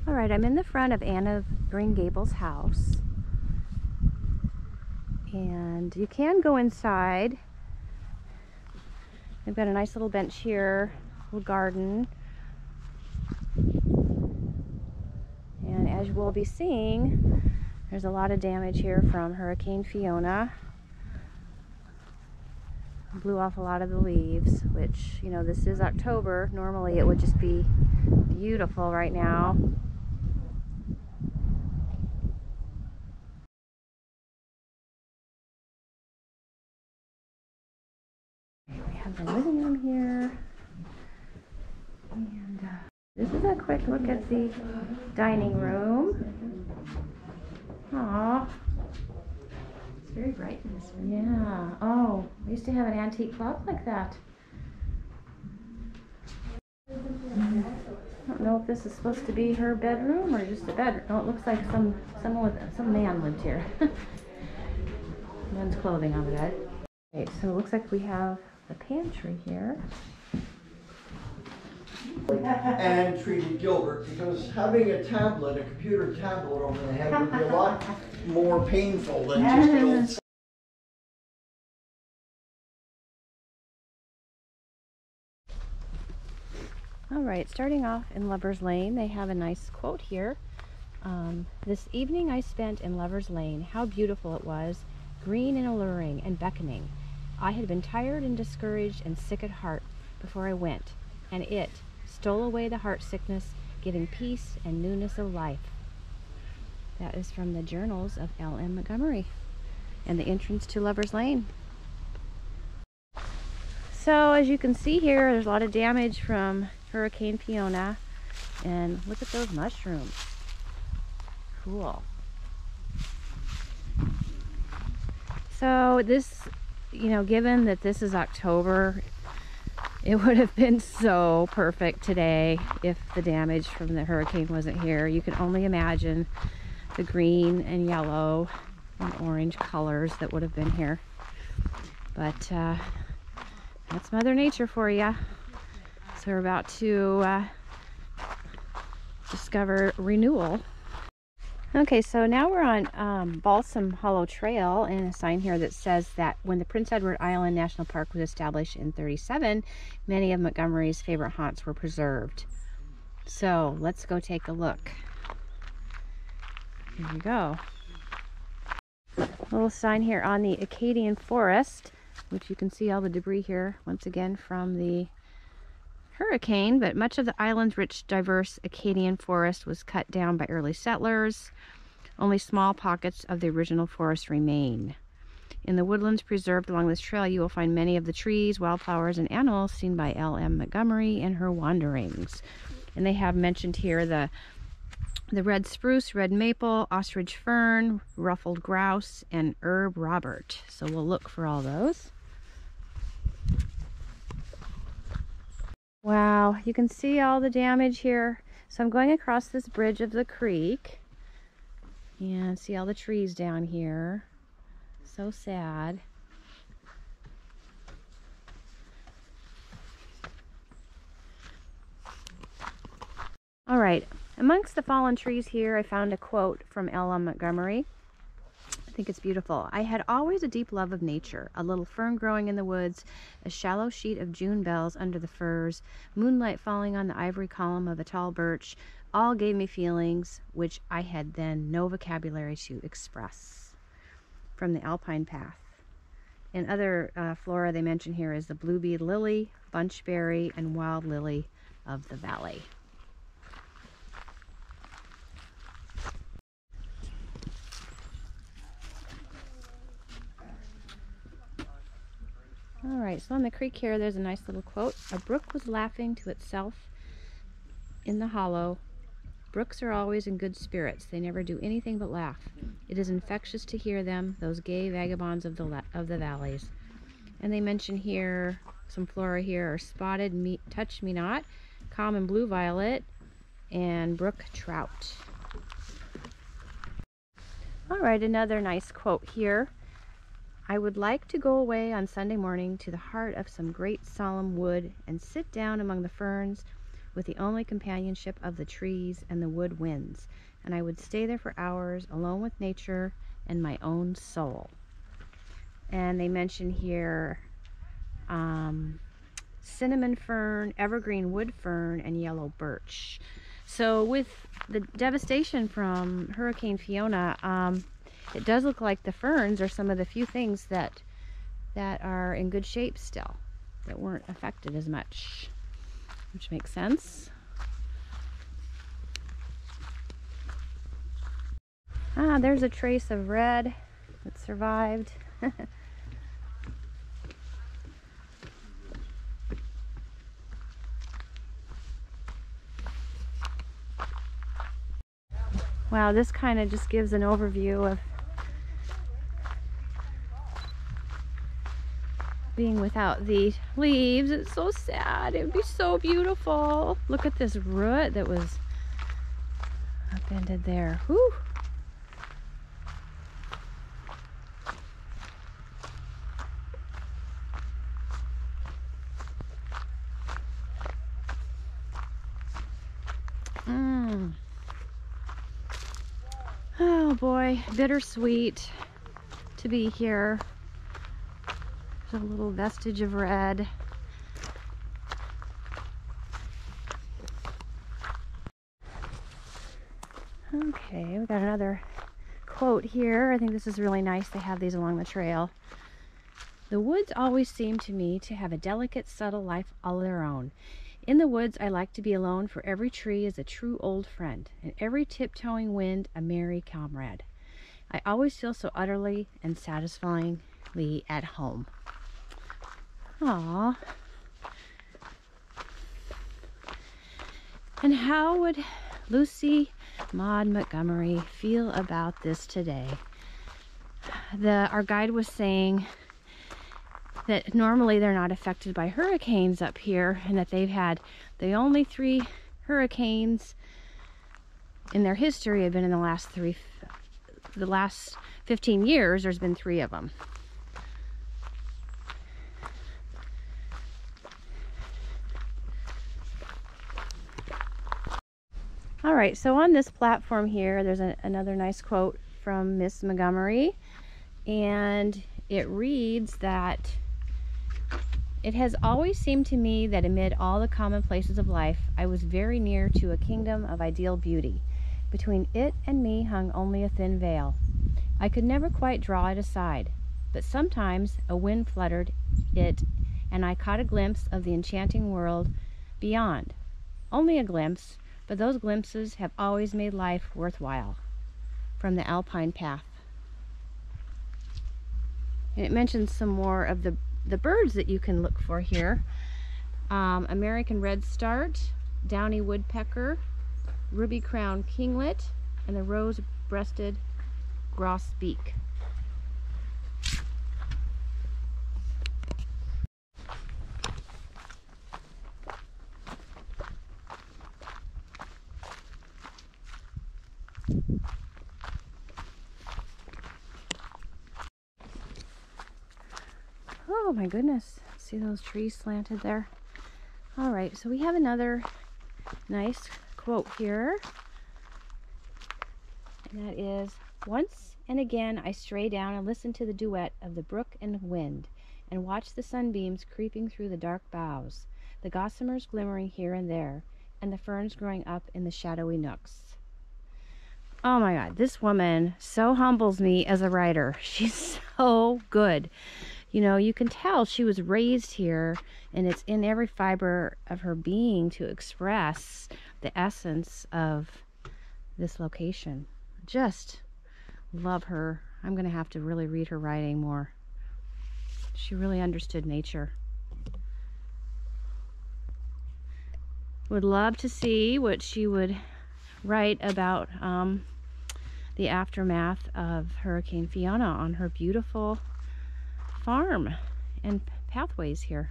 All right, I'm in the front of Anna Green Gables' house. And you can go inside. They've got a nice little bench here, little garden. And as we'll be seeing, there's a lot of damage here from Hurricane Fiona. Blew off a lot of the leaves, which, you know, this is October. Normally it would just be beautiful right now. We have the living room here. And this is a quick look at the dining room. Aww. It's very bright in this one. Yeah. Oh, I used to have an antique clock like that. I don't know if this is supposed to be her bedroom or just a bedroom. Oh, it looks like some man lived here. Men's clothing on the bed. Okay, so it looks like we have the pantry here. And treated Gilbert because having a tablet, a computer tablet over the head would be a lot more painful than just an old. All right, starting off in Lover's Lane, they have a nice quote here. This evening I spent in Lover's Lane. How beautiful it was, green and alluring and beckoning. I had been tired and discouraged and sick at heart before I went, and it stole away the heart sickness, giving peace and newness of life. That is from the journals of L.M. Montgomery and the entrance to Lover's Lane. So as you can see here, there's a lot of damage from Hurricane Fiona, and look at those mushrooms. Cool. So this, you know, given that this is October, it would have been so perfect today if the damage from the hurricane wasn't here. You can only imagine the green and yellow and orange colors that would have been here. But that's Mother Nature for you. So we're about to discover renewal. Okay, so now we're on Balsam Hollow Trail, and a sign here that says that when the Prince Edward Island National Park was established in 1937, many of Montgomery's favorite haunts were preserved. So let's go take a look. Here we go. A little sign here on the Acadian Forest, which you can see all the debris here once again from the hurricane, but much of the island's rich, diverse Acadian forest was cut down by early settlers. Only small pockets of the original forest remain. In the woodlands preserved along this trail, you will find many of the trees, wildflowers, and animals seen by L.M. Montgomery in her wanderings. And they have mentioned here the red spruce, red maple, ostrich fern, ruffled grouse, and herb Robert. So we'll look for all those. Wow, you can see all the damage here. So I'm going across this bridge of the creek and see all the trees down here. So sad. All right, amongst the fallen trees here, I found a quote from L.M. Montgomery. I think it's beautiful. I had always a deep love of nature, a little fern growing in the woods, a shallow sheet of June bells under the firs, moonlight falling on the ivory column of a tall birch, all gave me feelings which I had then no vocabulary to express. From the Alpine Path. And other flora they mention here is the blue-bead lily, bunchberry, and wild lily of the valley. All right, so on the creek here, there's a nice little quote. A brook was laughing to itself in the hollow. Brooks are always in good spirits. They never do anything but laugh. It is infectious to hear them, those gay vagabonds of the valleys. And they mention here, some flora here are spotted touch me not, common blue violet, and brook trout. All right, another nice quote here. I would like to go away on Sunday morning to the heart of some great solemn wood and sit down among the ferns with the only companionship of the trees and the wood winds, and I would stay there for hours alone with nature and my own soul. And they mention here cinnamon fern, evergreen wood fern, and yellow birch. So with the devastation from Hurricane Fiona, it does look like the ferns are some of the few things that are in good shape still, that weren't affected as much, which makes sense. There's a trace of red that survived. Wow, this kind of just gives an overview of being without the leaves. It's so sad. It would be so beautiful. Look at this root that was upended there. Whew. Oh boy, bittersweet to be here. There's a little vestige of red. Okay, we got another quote here. I think this is really nice. They have these along the trail. The woods always seem to me to have a delicate, subtle life all their own. In the woods, I like to be alone, for every tree is a true old friend, and every tiptoeing wind a merry comrade. I always feel so utterly and satisfyingly at home. Aww. And how would Lucy Maud Montgomery feel about this today? Our guide was saying that normally they're not affected by hurricanes up here, and that they've had the only 3 hurricanes in their history have been in the last 15 years. There's been 3 of them. All right, so on this platform here, there's another nice quote from Miss Montgomery, and it reads that it has always seemed to me that amid all the commonplaces of life, I was very near to a kingdom of ideal beauty. Between it and me hung only a thin veil. I could never quite draw it aside, but sometimes a wind fluttered it, and I caught a glimpse of the enchanting world beyond. Only a glimpse, but those glimpses have always made life worthwhile. From the Alpine Path. And it mentions some more of the birds that you can look for here. American redstart, downy woodpecker, ruby-crowned kinglet, and the rose-breasted grosbeak. Oh my goodness, see those trees slanted there? All right, so we have another nice quote here, and that is, once and again I stray down and listen to the duet of the brook and wind, and watch the sunbeams creeping through the dark boughs, the gossamers glimmering here and there, and the ferns growing up in the shadowy nooks. Oh my God, this woman so humbles me as a writer. She's so good. You know, you can tell she was raised here, and it's in every fiber of her being to express the essence of this location. Just love her. I'm going to have to really read her writing more. She really understood nature. Would love to see what she would write about the aftermath of Hurricane Fiona on her beautiful farm and pathways here.